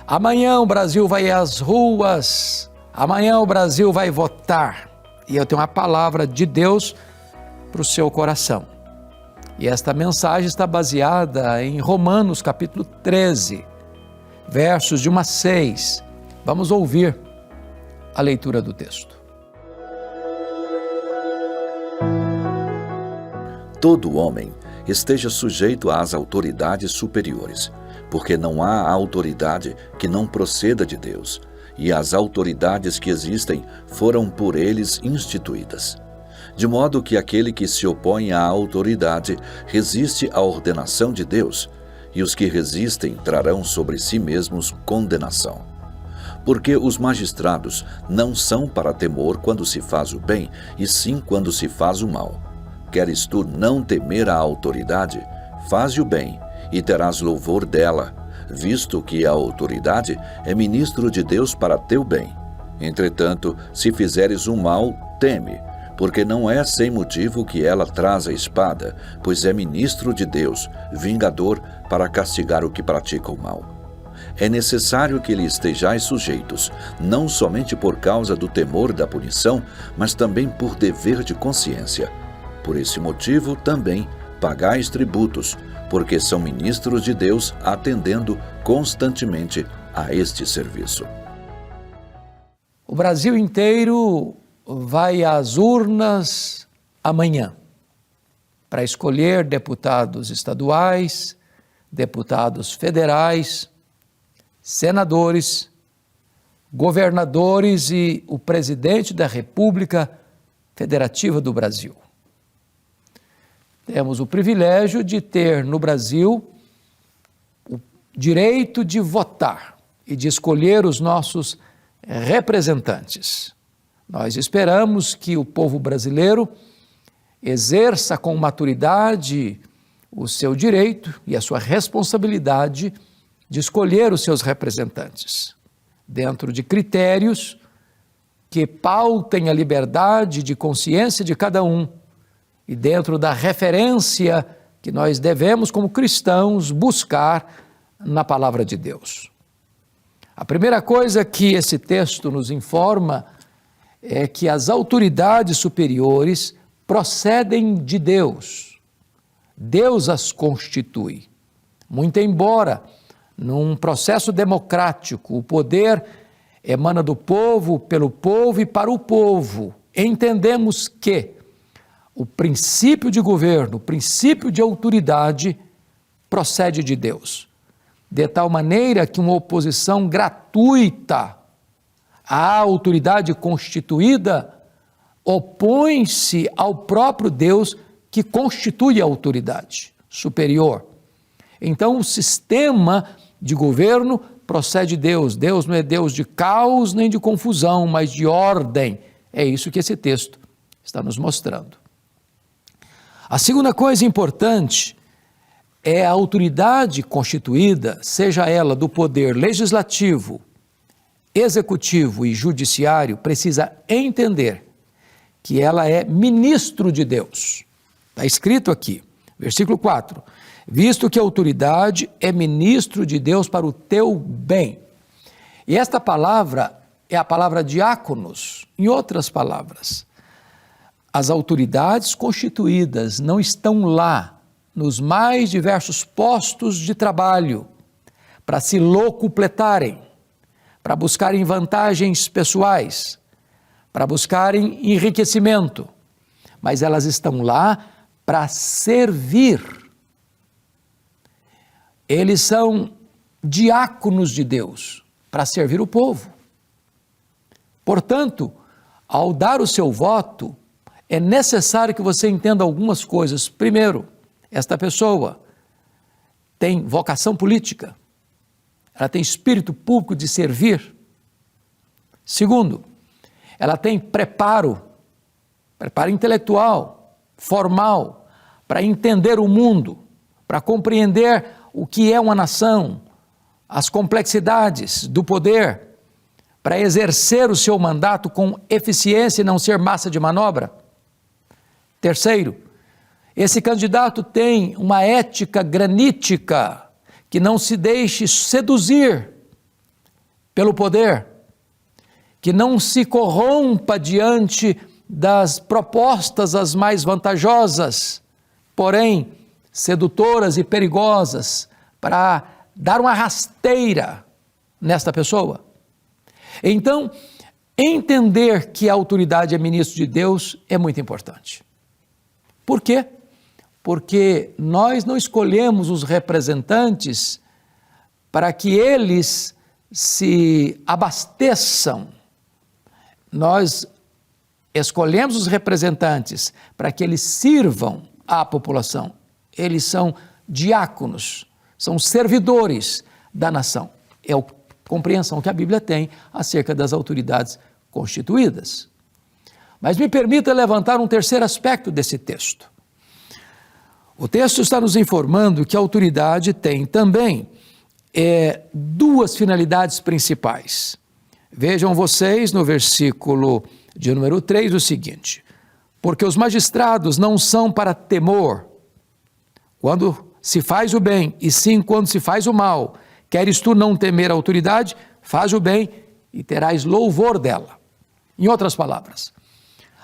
Amanhã o Brasil vai às ruas, amanhã o Brasil vai votar. E eu tenho uma palavra de Deus para o seu coração. E esta mensagem está baseada em Romanos capítulo 13, versos de 1 a 6. Vamos ouvir a leitura do texto. Todo homem esteja sujeito às autoridades superiores, porque não há autoridade que não proceda de Deus, e as autoridades que existem foram por eles instituídas. De modo que aquele que se opõe à autoridade resiste à ordenação de Deus, e os que resistem trarão sobre si mesmos condenação. Porque os magistrados não são para temor quando se faz o bem, e sim quando se faz o mal. Queres tu não temer a autoridade? Faze o bem, e terás louvor dela, visto que a autoridade é ministro de Deus para teu bem. Entretanto, se fizeres o mal, teme, porque não é sem motivo que ela traz a espada, pois é ministro de Deus, vingador para castigar o que pratica o mal. É necessário que lhe estejais sujeitos, não somente por causa do temor da punição, mas também por dever de consciência. Por esse motivo, também, pagais tributos, porque são ministros de Deus, atendendo constantemente a este serviço. O Brasil inteiro vai às urnas amanhã para escolher deputados estaduais, deputados federais, senadores, governadores e o presidente da República Federativa do Brasil. Temos o privilégio de ter no Brasil o direito de votar e de escolher os nossos representantes. Nós esperamos que o povo brasileiro exerça com maturidade o seu direito e a sua responsabilidade de escolher os seus representantes, dentro de critérios que pautem a liberdade de consciência de cada um e dentro da referência que nós devemos, como cristãos, buscar na palavra de Deus. A primeira coisa que esse texto nos informa é que as autoridades superiores procedem de Deus. Deus as constitui. Muito embora, num processo democrático, o poder emana do povo, pelo povo e para o povo. Entendemos que o princípio de governo, o princípio de autoridade procede de Deus, de tal maneira que uma oposição gratuita à autoridade constituída opõe-se ao próprio Deus que constitui a autoridade superior. Então, o sistema de governo procede de Deus. Deus não é Deus de caos nem de confusão, mas de ordem. É isso que esse texto está nos mostrando. A segunda coisa importante é a autoridade constituída, seja ela do poder legislativo, executivo e judiciário, precisa entender que ela é ministro de Deus. Está escrito aqui, versículo 4, visto que a autoridade é ministro de Deus para o teu bem. E esta palavra é a palavra diáconos, em outras palavras. As autoridades constituídas não estão lá nos mais diversos postos de trabalho para se locupletarem, para buscarem vantagens pessoais, para buscarem enriquecimento, mas elas estão lá para servir. Eles são diáconos de Deus para servir o povo. Portanto, ao dar o seu voto, é necessário que você entenda algumas coisas. Primeiro, esta pessoa tem vocação política, ela tem espírito público de servir. Segundo, ela tem preparo intelectual, formal, para entender o mundo, para compreender o que é uma nação, as complexidades do poder, para exercer o seu mandato com eficiência e não ser massa de manobra. Terceiro, esse candidato tem uma ética granítica, que não se deixe seduzir pelo poder, que não se corrompa diante das propostas as mais vantajosas, porém sedutoras e perigosas, para dar uma rasteira nesta pessoa. Então, entender que a autoridade é ministro de Deus é muito importante. Por quê? Porque nós não escolhemos os representantes para que eles se abasteçam. Nós escolhemos os representantes para que eles sirvam à população. Eles são diáconos, são servidores da nação. É a compreensão que a Bíblia tem acerca das autoridades constituídas. Mas me permita levantar um terceiro aspecto desse texto. O texto está nos informando que a autoridade tem também duas finalidades principais. Vejam vocês no versículo de número 3 o seguinte: porque os magistrados não são para temor quando se faz o bem, e sim quando se faz o mal. Queres tu não temer a autoridade, faz o bem e terás louvor dela. Em outras palavras,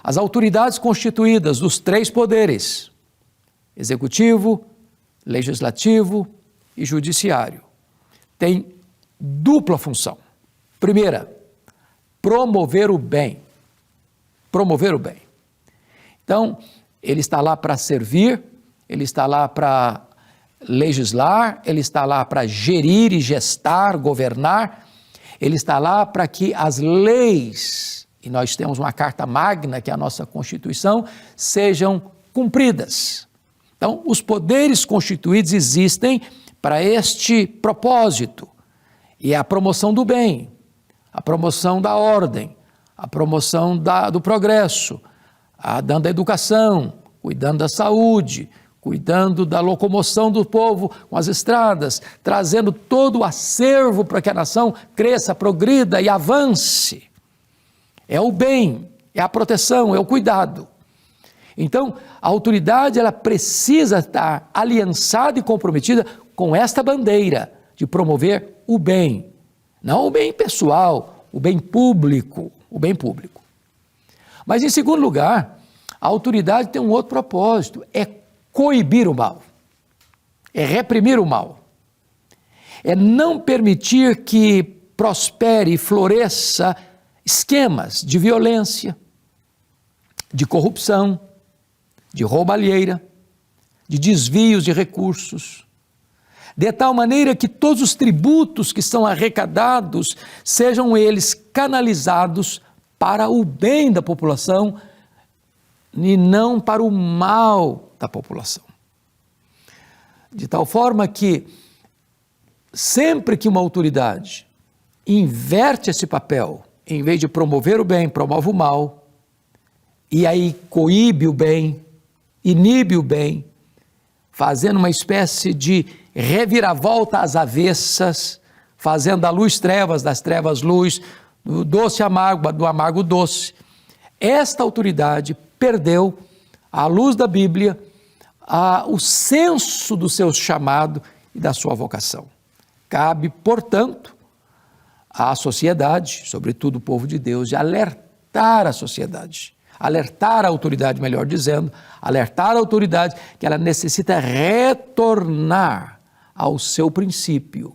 as autoridades constituídas dos três poderes, executivo, legislativo e judiciário, têm dupla função. Primeira, promover o bem. Promover o bem. Então, ele está lá para servir, ele está lá para legislar, ele está lá para gerir e gestar, governar, ele está lá para que as leis, e nós temos uma carta magna, que é a nossa Constituição, sejam cumpridas. Então, os poderes constituídos existem para este propósito, e é a promoção do bem, a promoção da ordem, a promoção do progresso, dando a educação, cuidando da saúde, cuidando da locomoção do povo com as estradas, trazendo todo o acervo para que a nação cresça, progrida e avance. É o bem, é a proteção, é o cuidado. Então, a autoridade ela precisa estar aliançada e comprometida com esta bandeira de promover o bem, não o bem pessoal, o bem público, o bem público. Mas, em segundo lugar, a autoridade tem um outro propósito, é coibir o mal, é reprimir o mal, é não permitir que prospere e floresça esquemas de violência, de corrupção, de roubalheira, de desvios de recursos, de tal maneira que todos os tributos que são arrecadados sejam eles canalizados para o bem da população e não para o mal da população. De tal forma que sempre que uma autoridade inverte esse papel, em vez de promover o bem, promove o mal, e aí coíbe o bem, inibe o bem, fazendo uma espécie de reviravolta às avessas, fazendo da luz trevas, das trevas luz, do doce amargo, do amargo doce. Esta autoridade perdeu, à luz da Bíblia, o senso do seu chamado e da sua vocação. Cabe, portanto, à sociedade, sobretudo o povo de Deus, de alertar a sociedade, alertar a autoridade, melhor dizendo, alertar a autoridade que ela necessita retornar ao seu princípio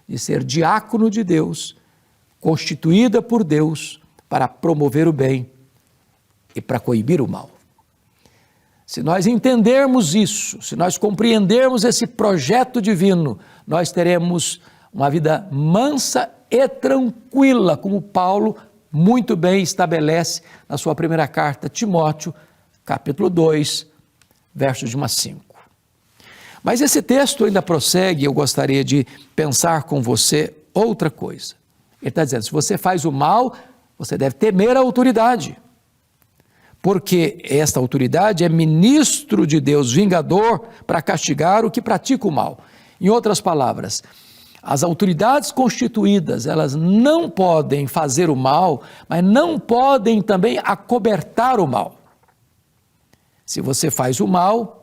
de ser diácono de Deus, constituída por Deus para promover o bem e para coibir o mal. Se nós entendermos isso, se nós compreendermos esse projeto divino, nós teremos uma vida mansa e tranquila, como Paulo muito bem estabelece na sua primeira carta a Timóteo, capítulo 2, versos de 1 a 5. Mas esse texto ainda prossegue, eu gostaria de pensar com você outra coisa. Ele está dizendo, se você faz o mal, você deve temer a autoridade, porque esta autoridade é ministro de Deus, vingador, para castigar o que pratica o mal. Em outras palavras, as autoridades constituídas, elas não podem fazer o mal, mas não podem também acobertar o mal. Se você faz o mal,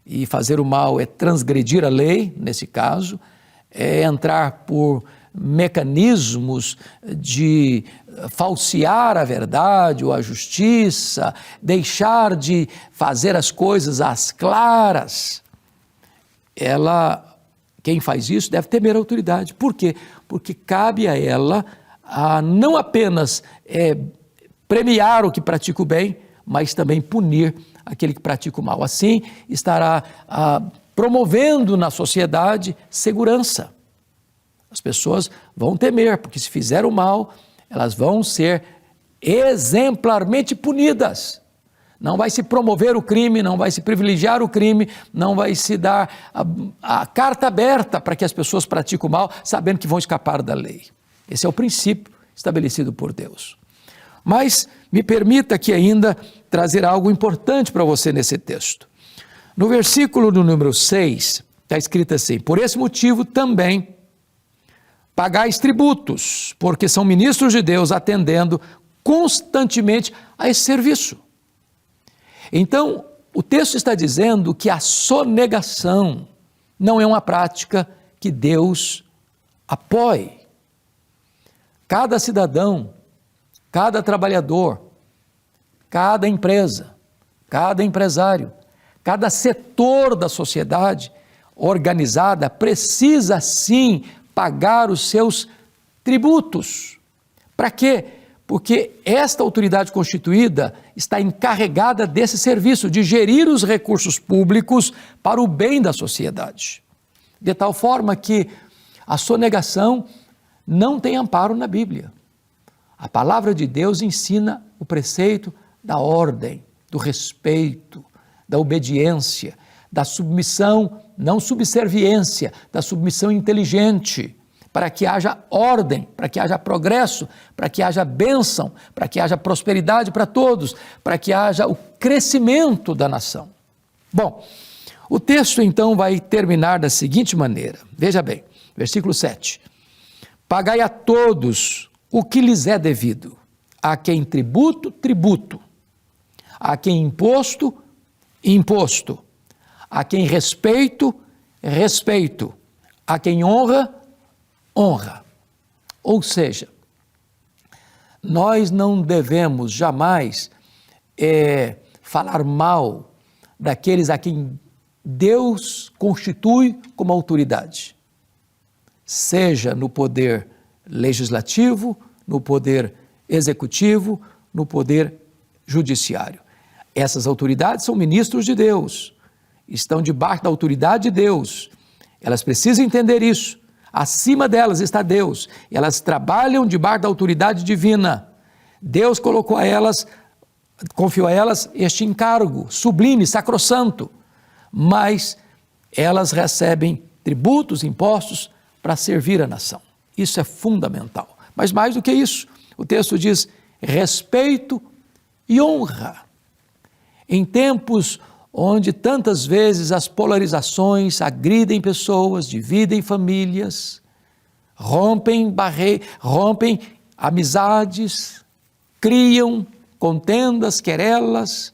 e fazer o mal é transgredir a lei, nesse caso, é entrar mecanismos de falsear a verdade ou a justiça, deixar de fazer as coisas às claras, quem faz isso deve temer a autoridade. Por quê? Porque cabe a ela não apenas premiar o que pratica o bem, mas também punir aquele que pratica o mal. Assim, estará promovendo na sociedade segurança. As pessoas vão temer, porque se fizer o mal, elas vão ser exemplarmente punidas. Não vai se promover o crime, não vai se privilegiar o crime, não vai se dar a carta aberta para que as pessoas pratiquem o mal, sabendo que vão escapar da lei. Esse é o princípio estabelecido por Deus. Mas me permita aqui ainda trazer algo importante para você nesse texto. No versículo do número 6, está escrito assim: por esse motivo também pagais tributos, porque são ministros de Deus atendendo constantemente a esse serviço. Então, o texto está dizendo que a sonegação não é uma prática que Deus apoie. Cada cidadão, cada trabalhador, cada empresa, cada empresário, cada setor da sociedade organizada precisa sim pagar os seus tributos. Para quê? Porque esta autoridade constituída está encarregada desse serviço, de gerir os recursos públicos para o bem da sociedade. De tal forma que a sonegação não tem amparo na Bíblia. A palavra de Deus ensina o preceito da ordem, do respeito, da obediência, da submissão, não subserviência, da submissão inteligente, para que haja ordem, para que haja progresso, para que haja bênção, para que haja prosperidade para todos, para que haja o crescimento da nação. Bom, o texto então vai terminar da seguinte maneira, veja bem, versículo 7. Pagai a todos o que lhes é devido, a quem tributo, tributo, a quem imposto, imposto, a quem respeito, respeito, a quem honra, honra. Ou seja, nós não devemos jamais falar mal daqueles a quem Deus constitui como autoridade, seja no poder legislativo, no poder executivo, no poder judiciário. Essas autoridades são ministros de Deus, estão debaixo da autoridade de Deus. Elas precisam entender isso. Acima delas está Deus. Elas trabalham debaixo da autoridade divina. Deus colocou a elas, confiou a elas este encargo sublime, sacrossanto. Mas elas recebem tributos, impostos para servir a nação. Isso é fundamental. Mas mais do que isso, o texto diz respeito e honra. Em tempos onde tantas vezes as polarizações agridem pessoas, dividem famílias, rompem amizades, criam contendas, querelas,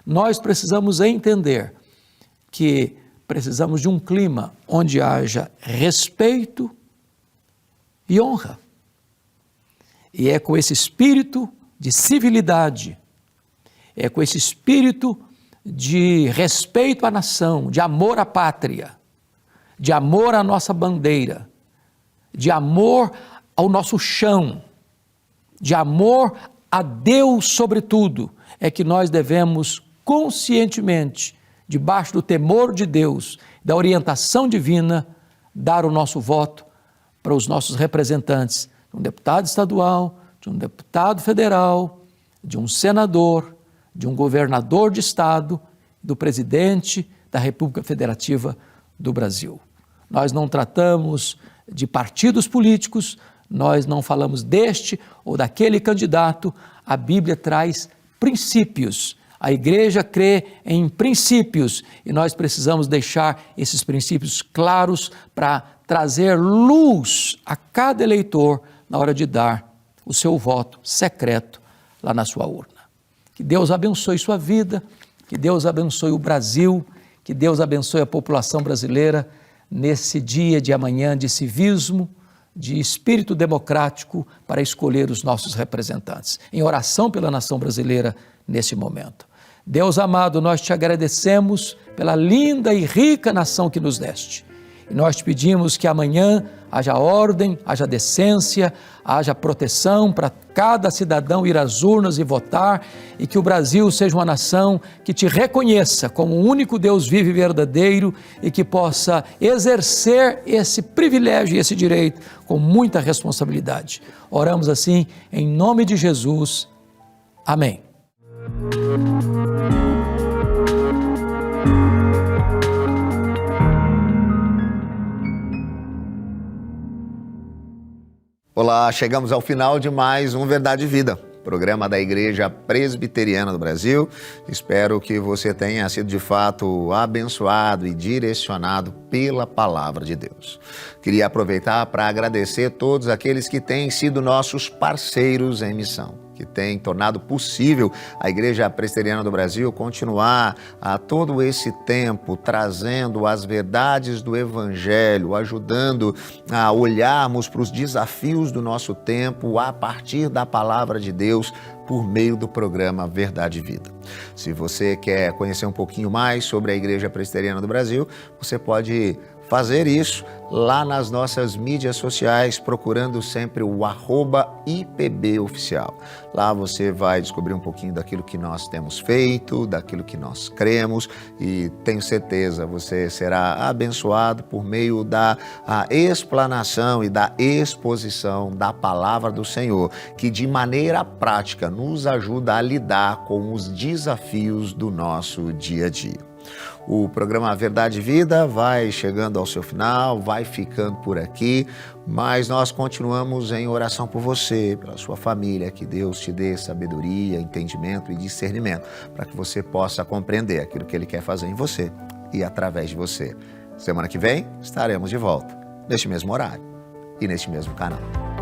nós precisamos entender que precisamos de um clima onde haja respeito e honra. E é com esse espírito de civilidade, é com esse espírito de respeito à nação, de amor à pátria, de amor à nossa bandeira, de amor ao nosso chão, de amor a Deus sobretudo, é que nós devemos conscientemente, debaixo do temor de Deus, da orientação divina, dar o nosso voto para os nossos representantes, de um deputado estadual, de um deputado federal, de um senador, de um governador de estado, do presidente da República Federativa do Brasil. Nós não tratamos de partidos políticos, nós não falamos deste ou daquele candidato, a Bíblia traz princípios. A igreja crê em princípios e nós precisamos deixar esses princípios claros para trazer luz a cada eleitor na hora de dar o seu voto secreto lá na sua urna. Que Deus abençoe sua vida, que Deus abençoe o Brasil, que Deus abençoe a população brasileira nesse dia de amanhã de civismo, de espírito democrático para escolher os nossos representantes. Em oração pela nação brasileira nesse momento. Deus amado, nós te agradecemos pela linda e rica nação que nos deste. E nós te pedimos que amanhã haja ordem, haja decência, haja proteção para cada cidadão ir às urnas e votar, e que o Brasil seja uma nação que te reconheça como o único Deus vivo e verdadeiro e que possa exercer esse privilégio e esse direito com muita responsabilidade. Oramos assim em nome de Jesus. Amém. Olá, chegamos ao final de mais um Verdade e Vida, programa da Igreja Presbiteriana do Brasil. Espero que você tenha sido de fato abençoado e direcionado pela Palavra de Deus. Queria aproveitar para agradecer todos aqueles que têm sido nossos parceiros em missão, que tem tornado possível a Igreja Presbiteriana do Brasil continuar a todo esse tempo trazendo as verdades do Evangelho, ajudando a olharmos para os desafios do nosso tempo a partir da Palavra de Deus por meio do programa Verdade e Vida. Se você quer conhecer um pouquinho mais sobre a Igreja Presbiteriana do Brasil, você pode fazer isso lá nas nossas mídias sociais, procurando sempre o @IPBOficial. Lá você vai descobrir um pouquinho daquilo que nós temos feito, daquilo que nós cremos, e tenho certeza você será abençoado por meio da explanação e da exposição da Palavra do Senhor, que de maneira prática nos ajuda a lidar com os desafios do nosso dia a dia. O programa Verdade e Vida vai chegando ao seu final, vai ficando por aqui, mas nós continuamos em oração por você, pela sua família, que Deus te dê sabedoria, entendimento e discernimento, para que você possa compreender aquilo que Ele quer fazer em você e através de você. Semana que vem estaremos de volta, neste mesmo horário e neste mesmo canal.